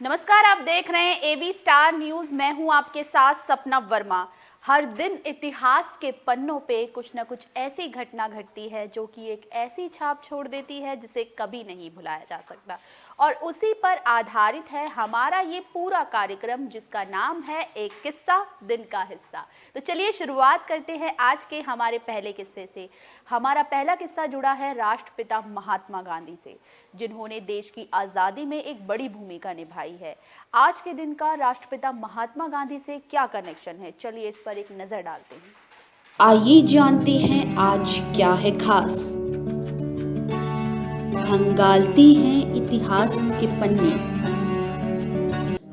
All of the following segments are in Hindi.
नमस्कार, आप देख रहे हैं एबी स्टार न्यूज। मैं हूं आपके साथ सपना वर्मा। हर दिन इतिहास के पन्नों पे कुछ न कुछ ऐसी घटना घटती है जो कि एक ऐसी छाप छोड़ देती है जिसे कभी नहीं भुलाया जा सकता, और उसी पर आधारित है हमारा ये पूरा कार्यक्रम जिसका नाम है एक किस्सा दिन का हिस्सा। तो चलिए शुरुआत करते हैं आज के हमारे पहले किस्से से। हमारा पहला किस्सा जुड़ा है राष्ट्रपिता महात्मा गांधी से, जिन्होंने देश की आज़ादी में एक बड़ी भूमिका निभाई है। आज के दिन का राष्ट्रपिता महात्मा गांधी से क्या कनेक्शन है, चलिए इस पर एक नजर डालते हैं। आइए जानते हैं आज क्या है खास। खंगालती हैं इतिहास के पन्ने।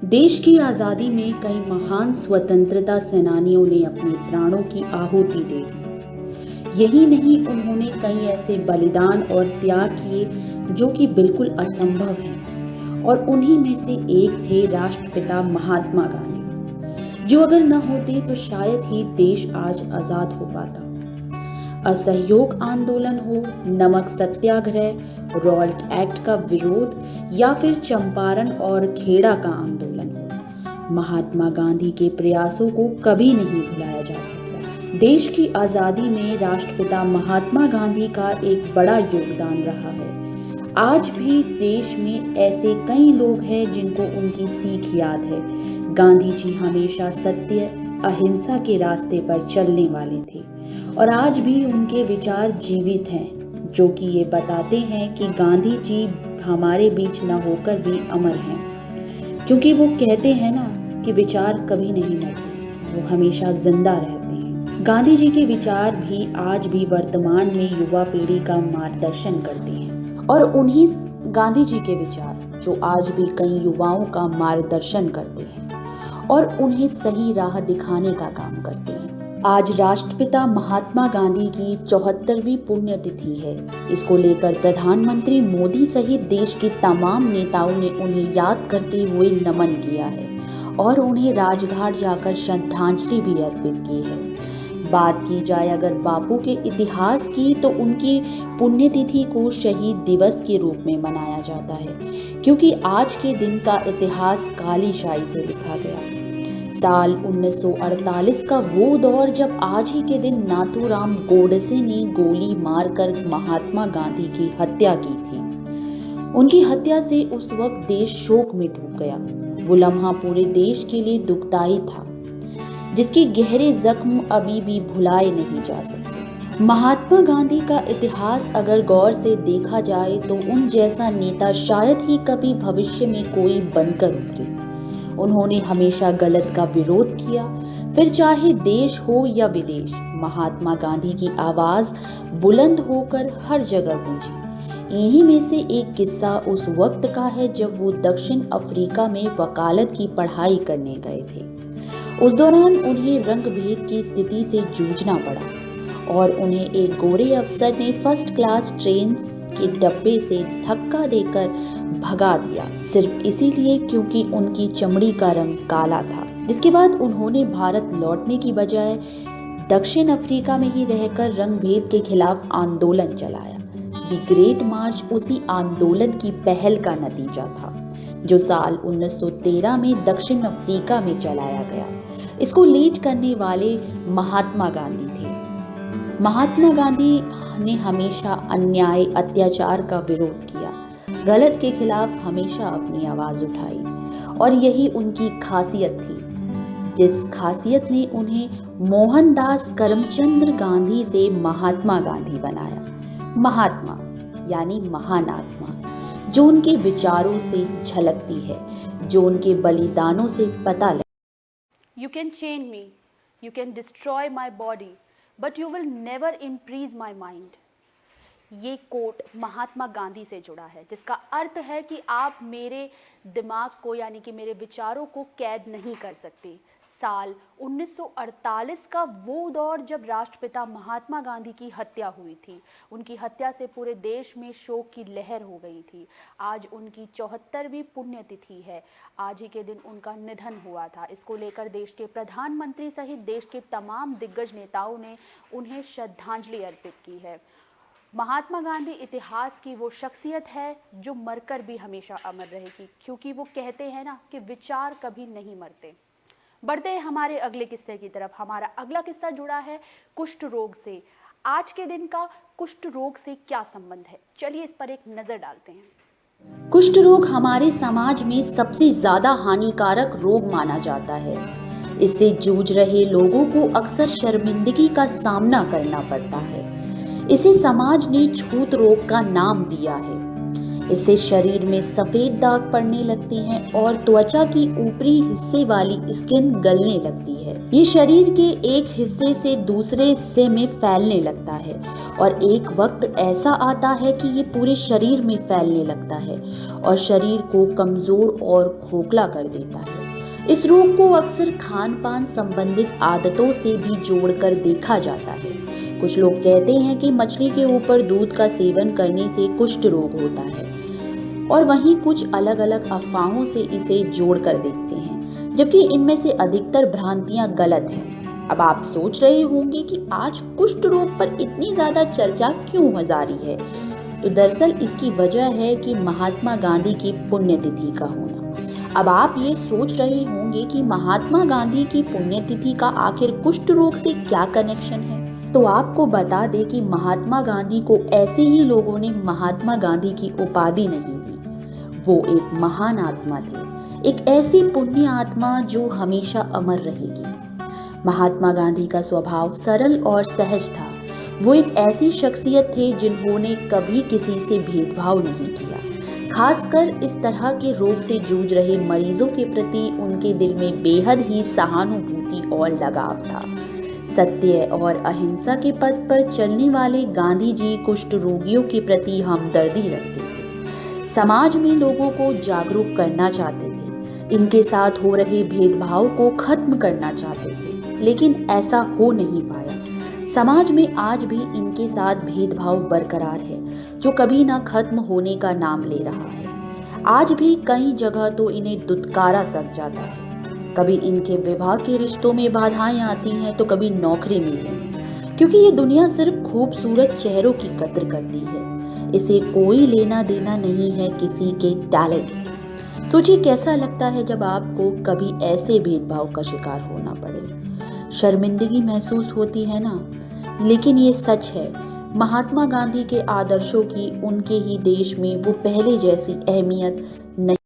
देश की आजादी में कई महान स्वतंत्रता सेनानियों ने अपने प्राणों की आहुति दे दी। यही नहीं, उन्होंने कई ऐसे बलिदान और त्याग किए जो कि बिल्कुल असंभव हैं, और उन्हीं में से एक थे राष्ट्रपिता महात्मा गांधी, जो अगर न होते तो शायद ही देश आज आजाद हो पाता। असहयोग आंदोलन हो, नमक सत्याग्रह, रॉल्ट एक्ट का विरोध या फिर चंपारण और खेड़ा का आंदोलन हो, महात्मा गांधी के प्रयासों को कभी नहीं भुलाया जा सकता। देश की आजादी में राष्ट्रपिता महात्मा गांधी का एक बड़ा योगदान रहा है। आज भी देश में ऐसे कई लोग हैं जिनको उनकी सीख याद है। गांधी जी हमेशा सत्य, अहिंसा के रास्ते पर चलने वाले थे, और आज भी उनके विचार जीवित हैं, जो कि ये बताते हैं कि गांधी जी हमारे बीच न होकर भी अमर हैं, क्योंकि वो कहते हैं ना कि विचार कभी नहीं मरते, वो हमेशा जिंदा रहते हैं। गांधी जी के विचार भी आज भी वर्तमान में युवा पीढ़ी का मार्गदर्शन करते हैं, और उन्हीं गांधी जी के विचार जो आज भी कई युवाओं का मार्गदर्शन करते हैं और उन्हें सही राह दिखाने का काम करते हैं। आज राष्ट्रपिता महात्मा गांधी की 74वीं पुण्यतिथि है। इसको लेकर प्रधानमंत्री मोदी सहित देश के तमाम नेताओं ने उन्हें याद करते हुए नमन किया है और उन्हें राजघाट जाकर श्रद्धांजलि भी अर्पित की है। बात की जाए अगर बापू के इतिहास की, तो उनकी पुण्यतिथि को शहीद दिवस के रूप में मनाया जाता है, क्योंकि आज के दिन का इतिहास काली शाही से लिखा गया। साल 1948 का वो दौर जब आज ही के दिन नाथूराम गोडसे ने गोली मारकर महात्मा गांधी की हत्या की थी। उनकी हत्या से उस वक्त देश शोक में डूब गया। वो लम्हा पूरे देश के लिए दुखदाई था, जिसके गहरे जख्म अभी भी भुलाए नहीं जा सकते। महात्मा गांधी का इतिहास अगर गौर से देखा जाए तो उन जैसा नेता शायद ही कभी भविष्य में कोई बनकर उभरे। उन्होंने हमेशा गलत का विरोध किया, फिर चाहे देश हो या विदेश। महात्मा गांधी की आवाज बुलंद होकर हर जगह गूंजी। इन्हीं में से एक किस्सा उस वक्त का है जब वो दक्षिण अफ्रीका में वकालत की पढ़ाई करने गए थे। उस दौरान उन्हें रंग भेद की स्थिति से जूझना पड़ा और उन्हें एक गोरे अफसर ने फर्स्ट क्लास ट्रेन के डब्बे से धक्का देकर भगा दिया, सिर्फ इसीलिए क्योंकि उनकी चमड़ी का रंग काला था। जिसके बाद उन्होंने भारत लौटने की बजाय दक्षिण अफ्रीका में ही रहकर रंग भेद के खिलाफ आंदोलन चलाया। द ग्रेट मार्च उसी आंदोलन की पहल का नतीजा था, जो साल 1913 में दक्षिण अफ्रीका में चलाया गया। इसको लीड करने वाले महात्मा गांधी थे। महात्मा गांधी ने हमेशा अन्याय, अत्याचार का विरोध किया, गलत के खिलाफ हमेशा अपनी आवाज उठाई, और यही उनकी खासियत थी, जिस खासियत ने उन्हें मोहनदास करमचंद गांधी से महात्मा गांधी बनाया। महात्मा यानी महान आत्मा, जो उनके विचारों से झलकती है, जो उनके बलिदानों से पता लगता है। You can chain me, you can destroy my body, but you will never imprison my mind. ये कोट महात्मा गांधी से जुड़ा है, जिसका अर्थ है कि आप मेरे दिमाग को यानी कि मेरे विचारों को कैद नहीं कर सकते। साल 1948 का वो दौर जब राष्ट्रपिता महात्मा गांधी की हत्या हुई थी, उनकी हत्या से पूरे देश में शोक की लहर हो गई थी। आज उनकी 74वीं पुण्यतिथि है। आज ही के दिन उनका निधन हुआ था। इसको लेकर देश के प्रधानमंत्री सहित देश के तमाम दिग्गज नेताओं ने उन्हें श्रद्धांजलि अर्पित की है। महात्मा गांधी इतिहास की वो शख्सियत है जो मरकर भी हमेशा अमर रहेगी, क्योंकि वो कहते हैं ना कि विचार कभी नहीं मरते। बढ़ते हैं हमारे अगले किस्से की तरफ। हमारा अगला किस्सा जुड़ा है कुष्ठ रोग से। आज के दिन का कुष्ठ रोग से क्या संबंध है, चलिए इस पर एक नजर डालते हैं। कुष्ठ रोग हमारे समाज में सबसे ज्यादा हानिकारक रोग माना जाता है। इससे जूझ रहे लोगों को अक्सर शर्मिंदगी का सामना करना पड़ता है। इसे समाज ने छूत रोग का नाम दिया है। इससे शरीर में सफेद दाग पड़ने लगते हैं और त्वचा की ऊपरी हिस्से वाली स्किन गलने लगती है। ये शरीर के एक हिस्से से दूसरे हिस्से में फैलने लगता है और एक वक्त ऐसा आता है कि ये पूरे शरीर में फैलने लगता है और शरीर को कमजोर और खोखला कर देता है। इस रोग को अक्सर खान पान संबंधित आदतों से भी जोड़कर देखा जाता है। कुछ लोग कहते हैं कि मछली के ऊपर दूध का सेवन करने से कुष्ठ रोग होता है और वहीं कुछ अलग अलग अफवाहों से इसे जोड़कर देखते हैं, जबकि इनमें से अधिकतर भ्रांतियां गलत हैं। अब आप सोच रहे होंगे कि आज कुष्ठ रोग पर इतनी ज्यादा चर्चा क्यों जारी है? तो दरअसल इसकी वजह है कि महात्मा गांधी की पुण्यतिथि का होना। अब आप ये सोच रहे होंगे कि महात्मा गांधी की पुण्यतिथि का आखिर कुष्ठ रोग से क्या कनेक्शन है? तो आपको बता दें कि महात्मा गांधी को ऐसे ही लोगों ने महात्मा गांधी की उपाधि नहीं दी। वो एक महान आत्मा थे, एक ऐसी पुण्य आत्मा जो हमेशा अमर रहेगी। महात्मा गांधी का स्वभाव सरल और सहज था। वो एक ऐसी शख्सियत थे जिन्होंने कभी किसी से भेदभाव नहीं किया। खासकर इस तरह के रोग से जूझ रहे मरीजों के प्रति उनके दिल में बेहद ही सहानुभूति और लगाव था। सत्य और अहिंसा के पथ पर चलने वाले गांधी जी कुष्ठ रोगियों के प्रति हमदर्दी रखते थे। समाज में लोगों को जागरूक करना चाहते थे, इनके साथ हो रहे भेदभाव को खत्म करना चाहते थे, लेकिन ऐसा हो नहीं पाया। समाज में आज भी इनके साथ भेदभाव बरकरार है, जो कभी ना खत्म होने का नाम ले रहा है। आज भी कई जगह तो इन्हें दुत्कारा तक जाता है। कभी इनके विवाह के रिश्तों में बाधाएं आती हैं तो कभी नौकरी मिलने में, क्योंकि ये दुनिया सिर्फ खूबसूरत चेहरों की कद्र करती है। इसे कोई लेना देना नहीं है किसी के टैलेंट से। सोचिए कैसा लगता है जब आपको कभी ऐसे भेदभाव का शिकार होना पड़े। शर्मिंदगी महसूस होती है ना, लेकिन ये सच है। महात्मा गांधी के आदर्शों की उनके ही देश में वो पहले जैसी अहमियत नहीं।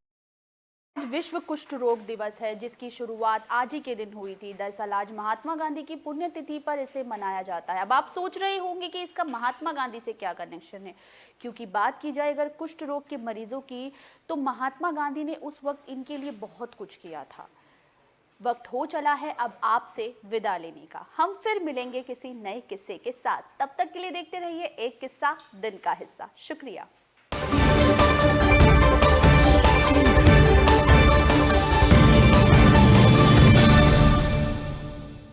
आज विश्व कुष्ठ रोग दिवस है, जिसकी शुरुआत आज ही के दिन हुई थी। दरअसल आज महात्मा गांधी की पुण्यतिथि पर इसे मनाया जाता है। अब आप सोच रहे होंगे कि इसका महात्मा गांधी से क्या कनेक्शन है, क्योंकि बात की जाए अगर कुष्ठ रोग के मरीजों की, तो महात्मा गांधी ने उस वक्त इनके लिए बहुत कुछ किया था। वक्त हो चला है अब आपसे विदा लेने का। हम फिर मिलेंगे किसी नए किस्से के साथ। तब तक के लिए देखते रहिए एक किस्सा दिन का हिस्सा। शुक्रिया।